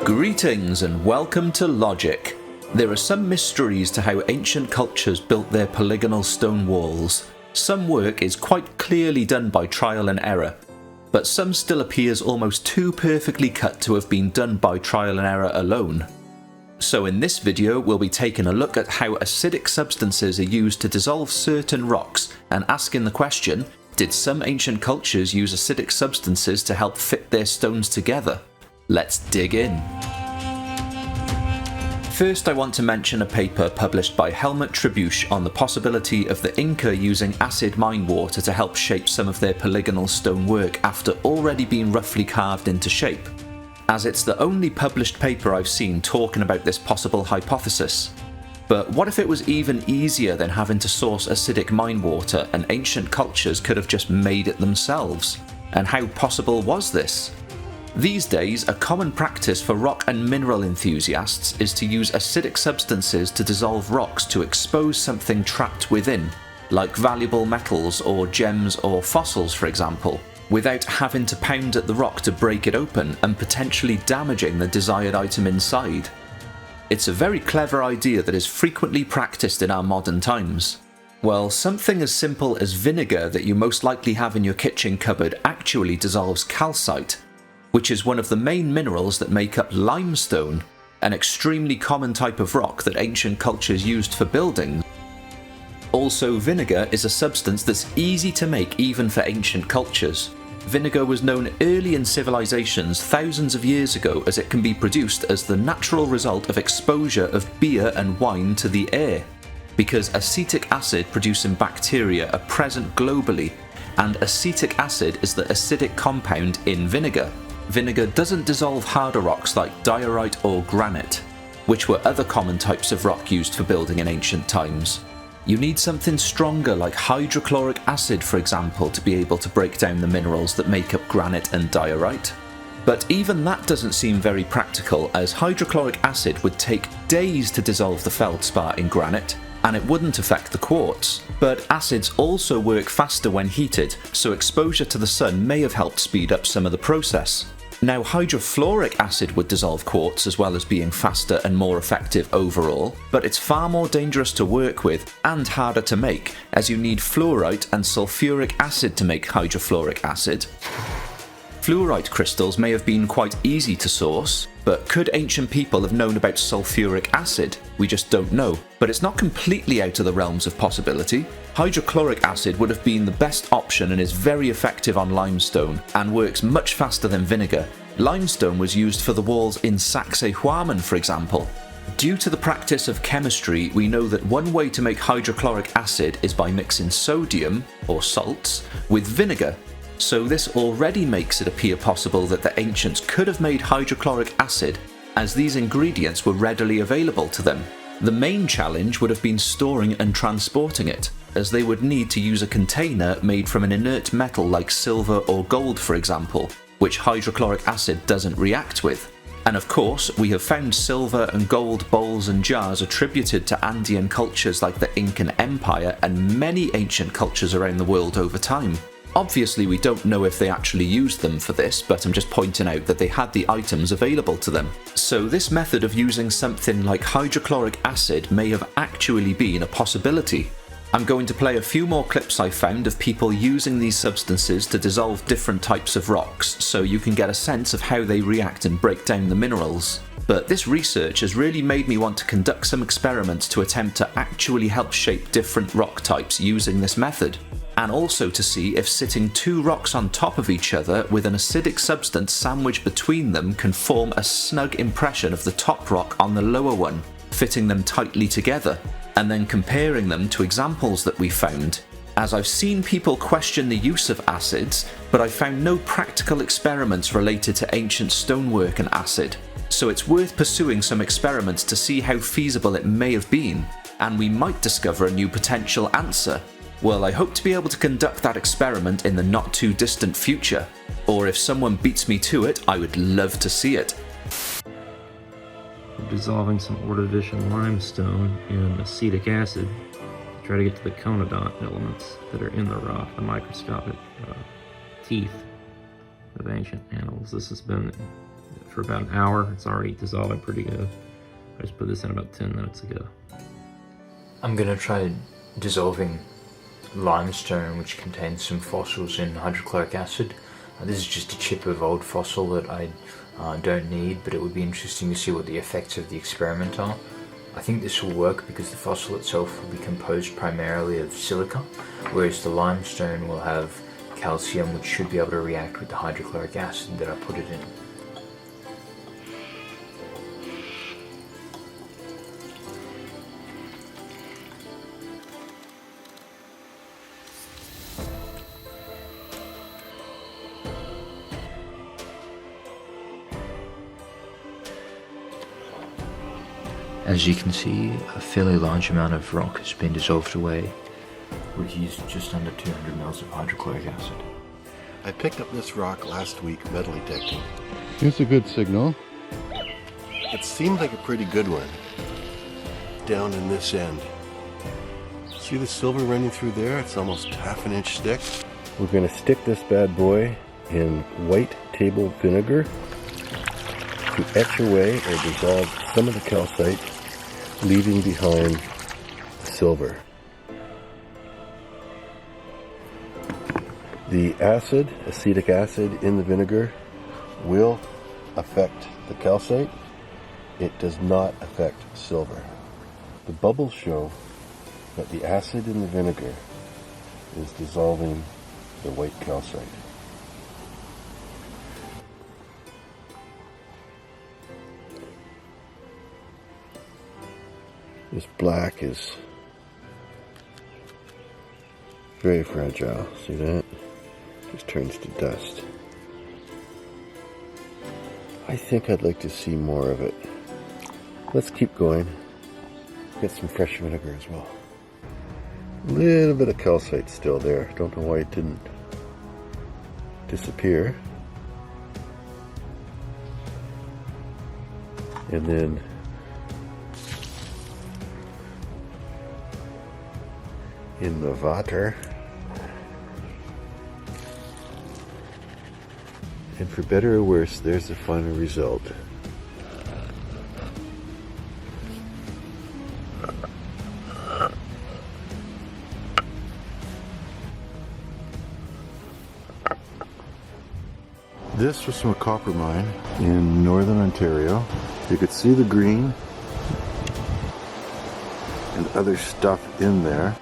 Greetings and welcome to Logic. There are some mysteries to how ancient cultures built their polygonal stone walls. Some work is quite clearly done by trial and error, but some still appears almost too perfectly cut to have been done by trial and error alone. So in this video we'll be taking a look at how acidic substances are used to dissolve certain rocks and asking the question, did some ancient cultures use acidic substances to help fit their stones together? Let's dig in. First, I want to mention a paper published by Helmut Trebuch on the possibility of the Inca using acid mine water to help shape some of their polygonal stone work after already being roughly carved into shape, as it's the only published paper I've seen talking about this possible hypothesis. But what if it was even easier than having to source acidic mine water and ancient cultures could have just made it themselves? And how possible was this? These days, a common practice for rock and mineral enthusiasts is to use acidic substances to dissolve rocks to expose something trapped within, like valuable metals or gems or fossils for example, without having to pound at the rock to break it open and potentially damaging the desired item inside. It's a very clever idea that is frequently practiced in our modern times. Well, something as simple as vinegar that you most likely have in your kitchen cupboard actually dissolves calcite, which is one of the main minerals that make up limestone, an extremely common type of rock that ancient cultures used for building. Also, vinegar is a substance that's easy to make even for ancient cultures. Vinegar was known early in civilizations thousands of years ago as it can be produced as the natural result of exposure of beer and wine to the air, because acetic acid producing bacteria are present globally, and acetic acid is the acidic compound in vinegar. Vinegar doesn't dissolve harder rocks like diorite or granite, which were other common types of rock used for building in ancient times. You need something stronger like hydrochloric acid, for example, to be able to break down the minerals that make up granite and diorite. But even that doesn't seem very practical, as hydrochloric acid would take days to dissolve the feldspar in granite, and it wouldn't affect the quartz. But acids also work faster when heated, so exposure to the sun may have helped speed up some of the process. Now, hydrofluoric acid would dissolve quartz as well as being faster and more effective overall, but it's far more dangerous to work with and harder to make, as you need fluorite and sulfuric acid to make hydrofluoric acid. Fluorite crystals may have been quite easy to source, but could ancient people have known about sulfuric acid? We just don't know, but it's not completely out of the realms of possibility. Hydrochloric acid would have been the best option and is very effective on limestone, and works much faster than vinegar. Limestone was used for the walls in Sacsayhuaman, for example. Due to the practice of chemistry, we know that one way to make hydrochloric acid is by mixing sodium, or salts, with vinegar. So this already makes it appear possible that the ancients could have made hydrochloric acid, as these ingredients were readily available to them. The main challenge would have been storing and transporting it, as they would need to use a container made from an inert metal like silver or gold, for example, which hydrochloric acid doesn't react with. And of course, we have found silver and gold bowls and jars attributed to Andean cultures like the Incan Empire and many ancient cultures around the world over time. Obviously, we don't know if they actually used them for this, but I'm just pointing out that they had the items available to them. So this method of using something like hydrochloric acid may have actually been a possibility. I'm going to play a few more clips I found of people using these substances to dissolve different types of rocks, so you can get a sense of how they react and break down the minerals. But this research has really made me want to conduct some experiments to attempt to actually help shape different rock types using this method, and also to see if sitting two rocks on top of each other with an acidic substance sandwiched between them can form a snug impression of the top rock on the lower one, fitting them tightly together, and then comparing them to examples that we found. As I've seen people question the use of acids, but I've found no practical experiments related to ancient stonework and acid, so it's worth pursuing some experiments to see how feasible it may have been, and we might discover a new potential answer. Well, I hope to be able to conduct that experiment in the not too distant future, or if someone beats me to it, I would love to see it. Dissolving some Ordovician limestone in acetic acid to try to get to the conodont elements that are in the rock, the microscopic teeth of ancient animals. This has been for about an hour. It's already dissolving pretty good. I just put this in about 10 minutes ago. I'm gonna try dissolving limestone, which contains some fossils in hydrochloric acid. This is just a chip of old fossil that I don't need, but it would be interesting to see what the effects of the experiment are. I think this will work because the fossil itself will be composed primarily of silica, whereas the limestone will have calcium, which should be able to react with the hydrochloric acid that I put it in. As you can see, a fairly large amount of rock has been dissolved away. We've used just under 200 mils of hydrochloric acid. I picked up this rock last week metal detecting. Here's a good signal. It seemed like a pretty good one. Down in this end. See the silver running through there? It's almost ½ an inch thick. We're going to stick this bad boy in white table vinegar to etch away or dissolve some of the calcite, leaving behind silver. The acid, acetic acid in the vinegar, will affect the calcite. It does not affect silver. The bubbles show that the acid in the vinegar is dissolving the white calcite. This black is very fragile. See that? Just turns to dust. I think I'd like to see more of it. Let's keep going. Get some fresh vinegar as well. A little bit of calcite still there. Don't know why it didn't disappear. And then in the water. And for better or worse, there's the final result. This was from a copper mine in northern Ontario. You could see the green and other stuff in there.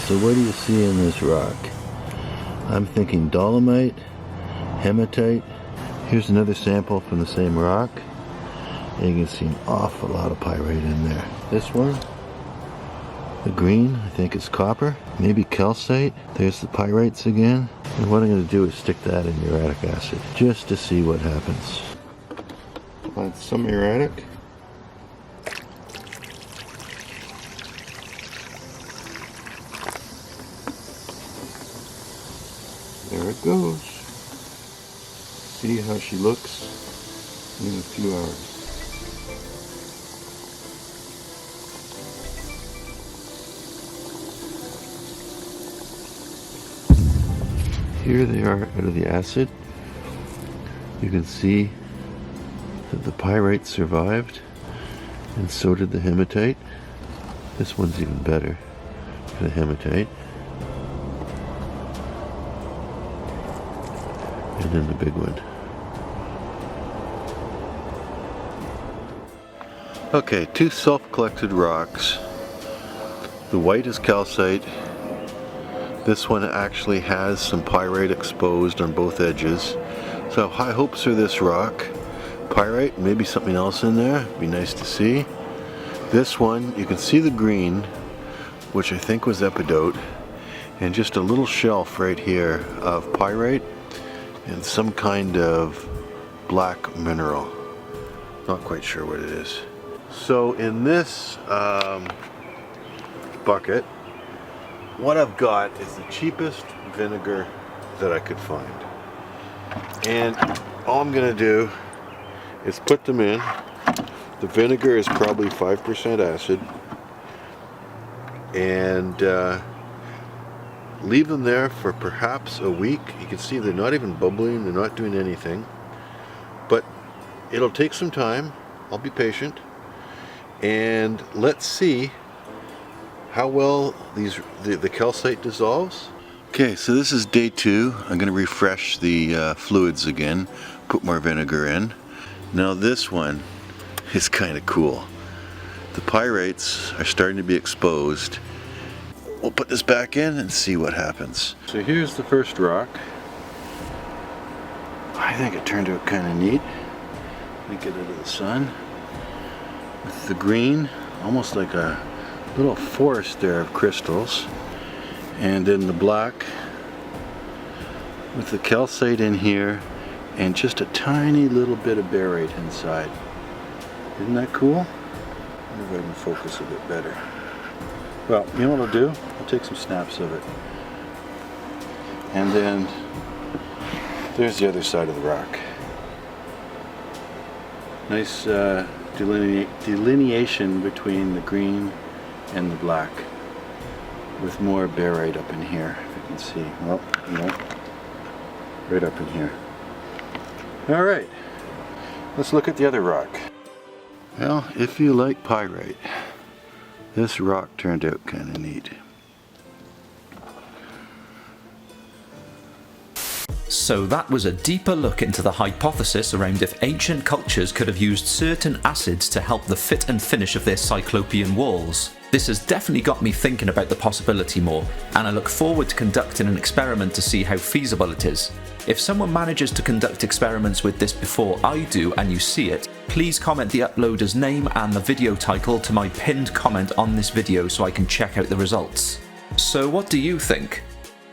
So what do you see in this rock? I'm thinking dolomite, hematite. Here's another sample from the same rock. And you can see an awful lot of pyrite in there. This one, the green, I think it's copper, maybe calcite. There's the pyrites again. And what I'm going to do is stick that in uric acid just to see what happens. Find some uric. There it goes. See how she looks in a few hours. Here they are out of the acid. You can see that the pyrite survived, and so did the hematite. This one's even better for the hematite. And then the big one. Okay, two self-collected rocks. The white is calcite. This one actually has some pyrite exposed on both edges. So high hopes for this rock. Pyrite, maybe something else in there. Be nice to see. This one, you can see the green, which I think was epidote, and just a little shelf right here of pyrite and some kind of black mineral. Not quite sure what it is. So in this bucket, what I've got is the cheapest vinegar that I could find. And all I'm gonna do is put them in. The vinegar is probably 5% acid. And leave them there for perhaps a week. You can see they're not even bubbling, they're not doing anything. but it'll take some time. I'll be patient, and let's see how well the calcite dissolves. Okay, so this is day 2. I'm going to refresh the fluids again, put more vinegar in. Now this one is kind of cool. The pyrites are starting to be exposed. We'll put this back in and see what happens. So here's the first rock. I think it turned out kind of neat. Let me get it to the sun. With the green, almost like a little forest there of crystals. And then the black with the calcite in here and just a tiny little bit of barite inside. Isn't that cool? I wonder if I can focus a bit better. Well, you know what I'll do? I'll take some snaps of it. And then there's the other side of the rock. Nice delineation between the green and the black, with more barite up in here, if you can see. Well, no, right up in here. All right, let's look at the other rock. Well, if you like pyrite, this rock turned out kind of neat. So that was a deeper look into the hypothesis around if ancient cultures could have used certain acids to help the fit and finish of their cyclopean walls. This has definitely got me thinking about the possibility more, and I look forward to conducting an experiment to see how feasible it is. If someone manages to conduct experiments with this before I do and you see it, please comment the uploader's name and the video title to my pinned comment on this video so I can check out the results. So what do you think?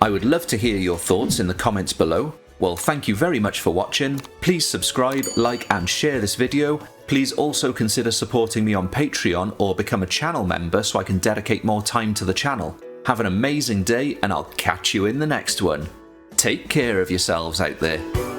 I would love to hear your thoughts in the comments below. Well, thank you very much for watching. Please subscribe, like and share this video. Please also consider supporting me on Patreon or become a channel member so I can dedicate more time to the channel. Have an amazing day and I'll catch you in the next one. Take care of yourselves out there.